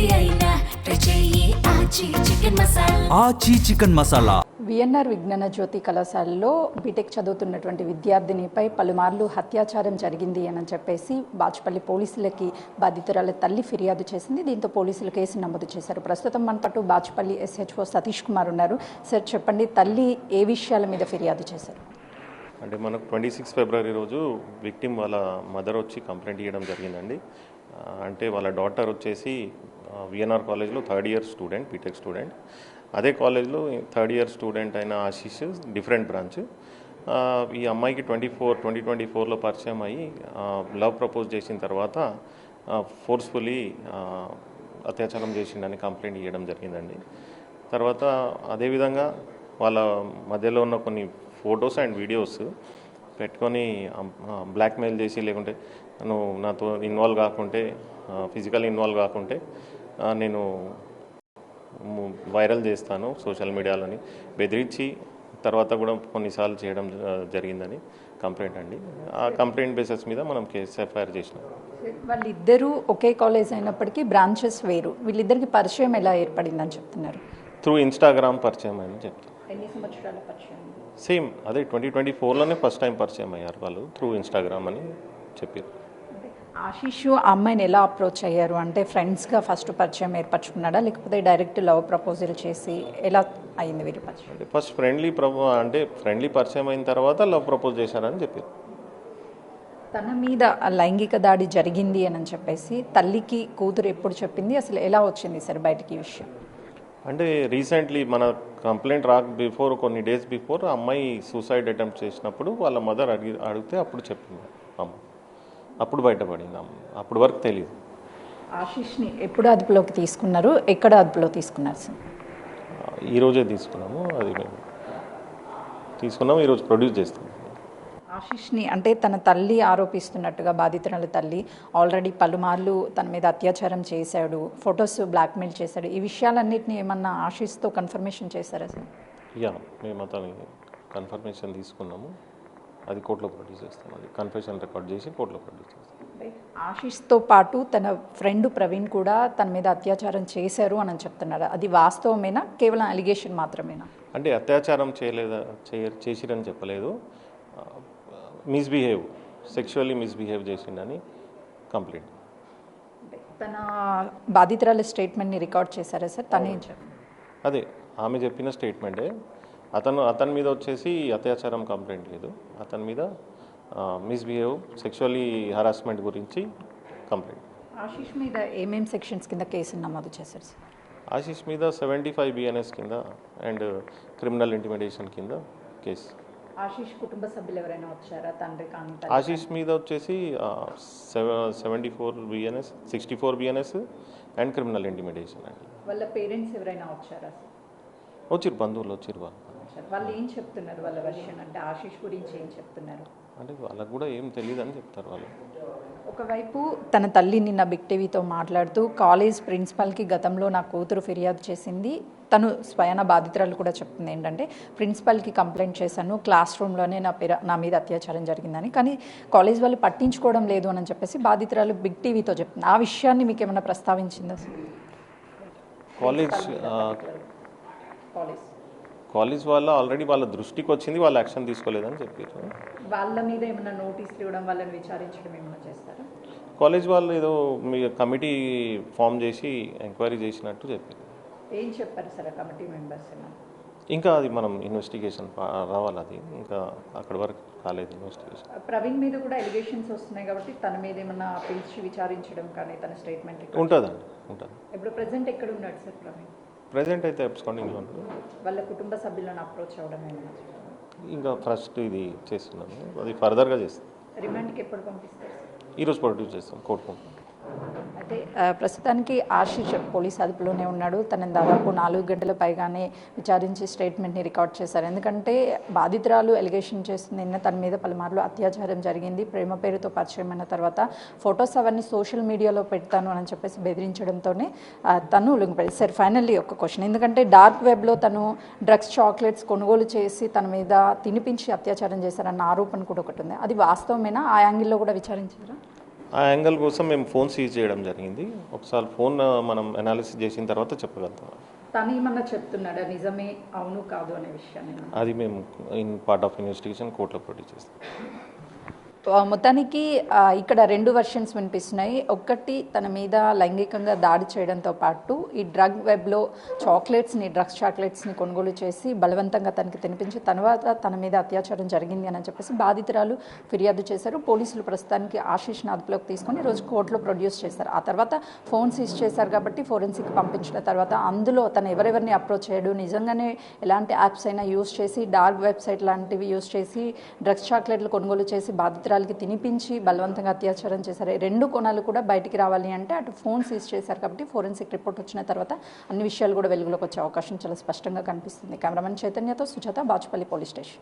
ఏది అయినా ట్రై చేయి ఆచి చికెన్ మసాలా. ఆచి చికెన్ మసాలా. విఎన్ఆర్ విజ్ఞాన జ్యోతి కళాశాలలో బీటెక్ చదువుతున్నటువంటి విద్యార్థినిపై పలుమార్లు అత్యాచారం జరిగింది అని చెప్పేసి బాచుపల్లి పోలీసులకి బాధితురాల తల్లి ఫిర్యాదు చేసింది. దీంతో పోలీసులు కేసు నమోదు చేశారు. ప్రస్తుతం మన పట్టు బాచుపల్లి SHO సతీష్ కుమార్ ఉన్నారు. సార్ చెప్పండి, తల్లి ఏ విషయాల మీద ఫిర్యాదు చేశారు? అంటే మనకు 26 ఫిబ్రవరి రోజు విక్టిమ్ వాళ్ళ మదర్ వచ్చి కంప్లైంట్ ఇవ్వడం జరిగిందండి. అంటే వాళ్ళ డాటర్ వచ్చేసి విఎన్ఆర్ కాలేజ్లో 3rd year student, BTech student. అదే కాలేజ్లో 3rd ఇయర్ స్టూడెంట్ అయిన ఆశీష్ డిఫరెంట్ బ్రాంచ్. ఈ అమ్మాయికి 2024లో పరిచయం అయ్యి లవ్ ప్రపోజ్ చేసిన తర్వాత ఫోర్స్ఫుల్లీ అత్యాచారం చేసిండని కంప్లైంట్ ఇవ్వడం జరిగిందండి. తర్వాత అదేవిధంగా వాళ్ళ మధ్యలో ఉన్న కొన్ని ఫొటోస్ అండ్ వీడియోస్ పెట్టుకొని బ్లాక్మెయిల్ చేసి, లేకుంటే నువ్వు నాతో ఇన్వాల్వ్ కాకుంటే, ఫిజికల్ ఇన్వాల్వ్ కాకుంటే నేను వైరల్ చేస్తాను సోషల్ మీడియాలోని బెదిరించి తర్వాత కూడా కొన్నిసార్లు చేయడం జరిగిందని కంప్లైంట్ అండి. ఆ కంప్లైంట్ బేసిస్ మీద మనం కేసు ఎఫ్ఐఆర్ చేసినాం. వాళ్ళిద్దరూ ఒకే కాలేజ్ అయినప్పటికీ బ్రాంచెస్ వేరు. వీళ్ళిద్దరికి పరిచయం ఎలా ఏర్పడిందని చెప్తున్నారు? త్రూ ఇన్స్టాగ్రామ్ పరిచయం అని చెప్తాను. ఎన్ని సంవత్సరాల పరిచయం? సేమ్ అదే 2024లోనే ఫస్ట్ టైం పరిచయం అయ్యారు వాళ్ళు, త్రూ ఇన్స్టాగ్రామ్ అని చెప్పారు. ఆశీష్ ఆ అమ్మాయిని ఎలా అప్రోచ్ అయ్యారు? అంటే ఫ్రెండ్స్గా ఫస్ట్ పరిచయం ఏర్పరచుకున్నాడా, లేకపోతే డైరెక్ట్ లవ్ ప్రపోజల్ చేసి ఎలా అయింది వీరి పరిచయం? అంటే ఫస్ట్ ఫ్రెండ్లీ పరిచయం అయిన తర్వాత లవ్ ప్రపోజ్ చేశారని చెప్పారు. తన మీద లైంగిక దాడి జరిగింది అని చెప్పేసి తల్లికి కూతురు ఎప్పుడు చెప్పింది? అసలు ఎలా వచ్చింది సార్ బయటికి ఈ విషయం? అంటే రీసెంట్లీ మన కంప్లైంట్ బిఫోర్ కొన్ని డేస్ బిఫోర్ అమ్మాయి సూసైడ్ అటెంప్ట్ చేసినప్పుడు వాళ్ళ మదర్ అడిగితే అప్పుడు చెప్పింది అమ్మ. అప్పుడు బయటపడింది అమ్మ. అప్పుడు వరకు తెలియదు. ఆశీష్ని ఎప్పుడు అదుపులోకి తీసుకున్నారు? ఎక్కడ అదుపులో తీసుకున్నారు సార్? ఈరోజే తీసుకున్నాము. అది మేము తీసుకున్నాము, ఈరోజు ప్రొడ్యూస్ చేస్తాము. ఆశీష్ని అంటే తన తల్లి ఆరోపిస్తున్నట్టుగా బాధితురాల తల్లి ఆల్రెడీ పలుమార్లు తన మీద అత్యాచారం చేశాడు, ఫొటోస్ బ్లాక్మెయిల్ చేశాడు. ఈ విషయాలన్నింటినీ ఏమన్నా ఆశీష్తో కన్ఫర్మేషన్ చేశారా సార్? మేము అతని కన్ఫర్మేషన్ తీసుకున్నాము. అది కోర్టులో ప్రొడ్యూస్ చేస్తాం. అది కన్ఫెషన్ రికార్డ్ చేసి కోర్టులో ప్రొడ్యూస్ చేస్తాం. ఆశీష్తో పాటు తన ఫ్రెండ్ ప్రవీణ్ కూడా తన మీద అత్యాచారం చేశారు అని చెప్తున్నారు. అది వాస్తవమేనా, కేవలం అలిగేషన్ మాత్రమేనా? అంటే అత్యాచారం చేసిరని చెప్పలేదు, సెక్షువల్లీ మిస్బిహేవ్ చేసిండని కంప్లైంట్. తన బాధితురాల స్టేట్మెంట్ని రికార్డ్ చేశారా సార్? తనే అదే ఆమె చెప్పిన స్టేట్మెంటే. అతని మీద వచ్చేసి అత్యాచారం కంప్లైంట్ లేదు, అతని మీద మిస్బిహేవ్, సెక్షువల్లీ హరాస్మెంట్ గురించి కంప్లైంట్. ఆశీష్ మీద ఏమేం సెక్షన్స్ కింద కేసు నమోదు చేశారు సార్? ఆశీష్ మీద 75 BNS కింద అండ్ క్రిమినల్ ఇంటిమిడేషన్ కింద కేసు. ఆశీష్ కుటుంబ సభ్యులు ఎవరైనా వచ్చారా? తండ్రి కానీ? ఆశీష్ మీద వచ్చేసి 74 BNS, 64 BNS and criminal intimidation అండి. వాళ్ళ పేరెంట్స్ ఎవరైనా వచ్చారా? వచ్చిరు, బంధువులు వచ్చిరు. వాళ్ళు ఏం చెప్తున్నారు? వాళ్ళ వర్షన్ అంటే ఆశీష్ గురించి ఏం చెప్తున్నారు? అంటే వాళ్ళకు కూడా ఏం తెలియదు అని చెప్తారు వాళ్ళు. ఒకవైపు తన తల్లి నిన్న బిగ్ టీవీతో మాట్లాడుతూ కాలేజ్ ప్రిన్సిపల్కి గతంలో నా కూతురు ఫిర్యాదు చేసింది, తను స్వయాన బాధితురాలు కూడా చెప్తుంది ఏంటంటే ప్రిన్సిపల్కి కంప్లైంట్ చేశాను, క్లాస్ రూమ్లోనే నా మీద అత్యాచారం జరిగిందని, కానీ కాలేజ్ వాళ్ళు పట్టించుకోవడం లేదు అని చెప్పేసి బాధితురాలు బిగ్ టీవీతో చెప్తుంది. ఆ విషయాన్ని మీకు ఏమైనా ప్రస్తావించిందా? కాలేజ్ వాళ్ళ ఆల్రెడీ వాళ్ళ దృష్టికి వచ్చింది, వాళ్ళు యాక్షన్ తీసుకోలేదని చెప్పారు. వాళ్ళ మీద ఏమైనా నోటీసులు ఇవ్వడం, వాళ్ళని విచారించడం ఏమైనా చేస్తారా? కాలేజ్ వాళ్ళు ఏదో మీ కమిటీ ఫామ్ చేసి ఎంక్వైరీ చేసినట్టు చెప్పారు. ఏం చెప్పారు సార్ కమిటీ మెంబర్స్? ఇంకా అది మనం ఇన్వెస్టిగేషన్ రావాలి, అది ఇంకా అక్కడ వరకు కాలేదు ఇన్వెస్టిగేషన్. ప్రవీణ్ మీద కూడా ఎలిగేషన్స్ వస్తున్నాయి కాబట్టి తన మీద ఏమన్నా పిలిచి విచారించడం కానీ తన స్టేట్మెంట్ ఉంటుందండి, ఉంటుంది. ఇప్పుడు ప్రెసెంట్ ఎక్కడ ఉన్నాడు సార్ ప్రవీణ్? ప్రెజెంట్ అయితే అబ్స్కాండింగ్లో ఉన్నాడు. వాళ్ళ కుటుంబ సభ్యులను అప్రోచ్ అవ్వడం ఏమన్నా? ఇంకా ఫస్ట్ ఇది చేస్తున్నాను, అది ఫర్దర్గా చేస్తాం. రిమాండ్కి ఎప్పుడు పంపిస్తారు? ఈరోజు ప్రొడ్యూస్ చేస్తాం కోర్టుకు. అయితే ప్రస్తుతానికి ఆశీష్ పోలీస్ అదుపులోనే ఉన్నాడు. తనని దాదాపు 4 గంటల పైగానే విచారించి స్టేట్మెంట్ని రికార్డ్ చేశారు. ఎందుకంటే బాధితురాలు ఎలిగేషన్ చేస్తుంది, నిన్న తన మీద పలుమార్లు అత్యాచారం జరిగింది, ప్రేమ పేరుతో పరిచయం అయిన తర్వాత ఫొటోస్ అవన్నీ సోషల్ మీడియాలో పెడతాను అని చెప్పేసి బెదిరించడంతోనే తను లొంగిపోయింది. సార్ ఫైనల్లీ ఒక క్వశ్చన్, ఎందుకంటే డార్క్ వెబ్లో తను డ్రగ్స్, చాక్లెట్స్ కొనుగోలు చేసి తన మీద తినిపించి అత్యాచారం చేశారన్న ఆరోపణ కూడా ఒకటి ఉంది. అది వాస్తవమేనా? ఆ యాంగిల్లో కూడా విచారించారా? ఆ యాంగిల్ కోసం మేము ఫోన్ సీజ్ చేయడం జరిగింది. ఒకసారి ఫోన్ మనం అనాలిసిస్ చేసిన తర్వాత చెప్పగలుగుతాం. తను ఏమన్నా చెప్తున్నాడా నిజమే అవును కాదు అనే విషయాన్ని? అది మేము ఇన్ పార్ట్ ఆఫ్ ఇన్వెస్టిగేషన్ కోర్టులో ప్రొడ్యూస్ చేస్తాం. మొత్తానికి ఇక్కడ 2 వెర్షన్స్ వినిపిస్తున్నాయి. ఒకటి తన మీద లైంగికంగా దాడి చేయడంతో పాటు ఈ డ్రగ్ వెబ్లో డ్రగ్స్ చాక్లెట్స్ని కొనుగోలు చేసి బలవంతంగా తనకి తినిపించి తర్వాత తన మీద అత్యాచారం జరిగింది అని చెప్పేసి బాధితురాలు ఫిర్యాదు చేశారు. పోలీసులు ప్రస్తుతానికి ఆశీష్ని అదుపులోకి తీసుకొని రోజు కోర్టులో ప్రొడ్యూస్ చేశారు. ఆ తర్వాత ఫోన్ సీజ్ చేశారు కాబట్టి ఫోరెన్సిక్ పంపించిన తర్వాత అందులో తను ఎవరెవరిని అప్రోచ్ చేయడు, నిజంగానే ఎలాంటి యాప్స్ అయినా యూజ్ చేసి డార్క్ వెబ్సైట్ లాంటివి యూజ్ చేసి డ్రగ్స్ చాక్లెట్లు కొనుగోలు చేసి బాధితురాలకి తినిపించి బలవంతంగా అత్యాచారం చేశారు. 2 కోణాలు కూడా బయటికి రావాలి అంటే అటు ఫోన్ సీజ్ చేశారు కాబట్టి ఫోరెన్సిక్ రిపోర్ట్ వచ్చిన తర్వాత అన్ని విషయాలు కూడా వెలుగులోకి వచ్చే అవకాశం చాలా స్పష్టంగా కనిపిస్తుంది. కెమెరామెన్ చైతన్యతో సుజాత, బాచుపల్లి పోలీస్ స్టేషన్.